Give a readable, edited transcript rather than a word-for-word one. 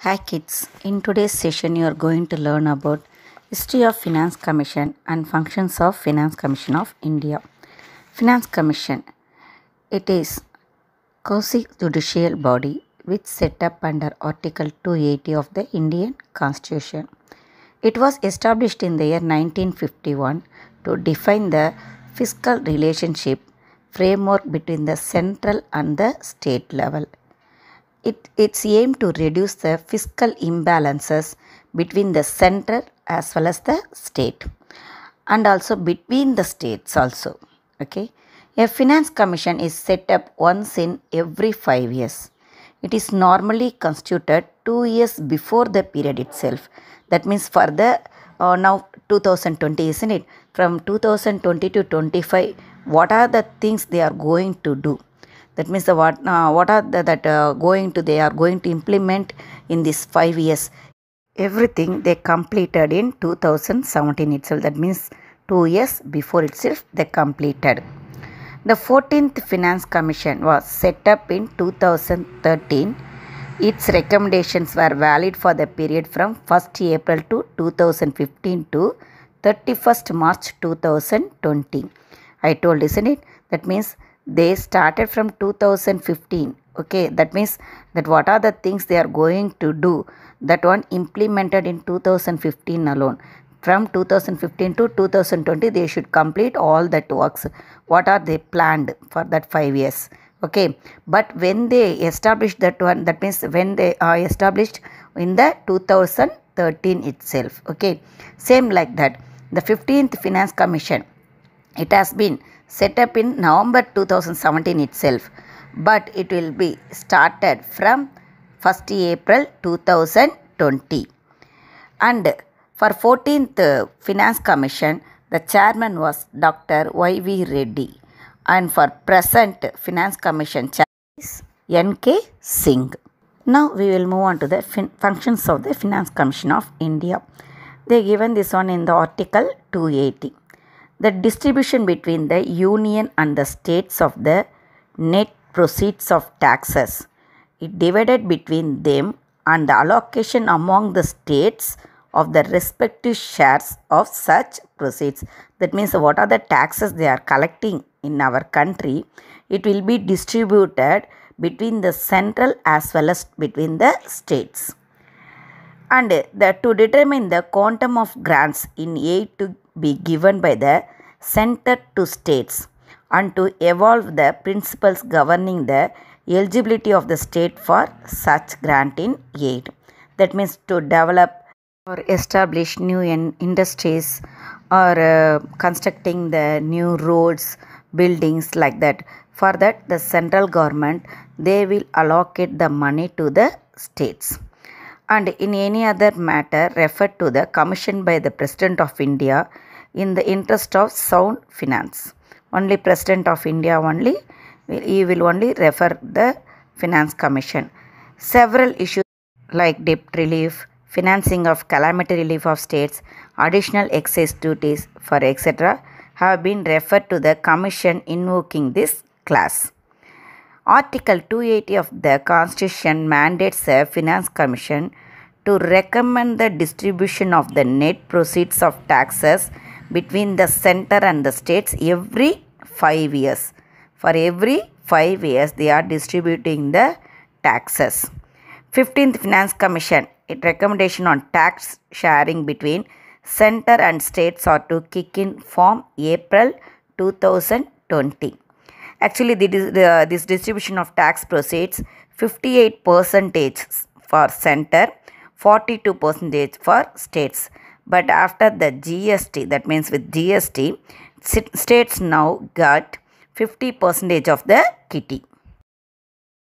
Hi kids, in today's session you are going to learn about history of Finance Commission and functions of Finance Commission of India. Finance Commission, it is quasi-judicial body which set up under Article 280 of the Indian Constitution. It was established in the year 1951 to define the fiscal relationship framework between the central and the state level. Its aim to reduce the fiscal imbalances between the center as well as the state and also between the states also. Okay. A finance commission is set up once in every 5 years. It is normally constituted 2 years before the period itself. That means for the now 2020, isn't it? From 2020 to 25, what are the things they are going to do? That means what are they are going to implement in these 5 years. Everything they completed in 2017 itself. That means 2 years before itself they completed. The 14th Finance Commission was set up in 2013. Its recommendations were valid for the period from 1st April to 2015 to 31st March 2020. I told, isn't it? That means they started from 2015. Okay, that means that what are the things they are going to do, that one implemented in 2015 alone. From 2015 to 2020 they should complete all that works. What are they planned for that 5 years? Okay, but when they established that one, that means when they are established in the 2013 itself. Okay, same like that, the 15th Finance Commission, it has been set up in November 2017 itself, but it will be started from 1st April 2020. And for 14th Finance Commission, the chairman was Dr. Y.V. Reddy, and for present Finance Commission chairman is N.K. Singh. Now we will move on to the functions of the Finance Commission of India. They given this one in the Article 280. The distribution between the union and the states of the net proceeds of taxes, it divided between them, and the allocation among the states of the respective shares of such proceeds. That means what are the taxes they are collecting in our country, it will be distributed between the central as well as between the states. And to determine the quantum of grants in aid to be given by the center to states, and to evolve the principles governing the eligibility of the state for such grant in aid. That means to develop or establish new industries, or constructing the new roads, buildings, like that. For that, the central government, they will allocate the money to the states. And in any other matter referred to the commission by the President of India in the interest of sound finance. Only President of India only, he will only refer the Finance Commission. Several issues like debt relief, financing of calamity relief of states, additional excess duties for etc. have been referred to the Commission invoking this class. Article 280 of the Constitution mandates the Finance Commission to recommend the distribution of the net proceeds of taxes between the center and the states every 5 years. For every 5 years they are distributing the taxes. 15th Finance Commission, its recommendation on tax sharing between center and states are to kick in from April 2020. Actually, this distribution of tax proceeds, 58% for center, 42% for states. But after the GST, that means with GST, states now got 50% of the kitty.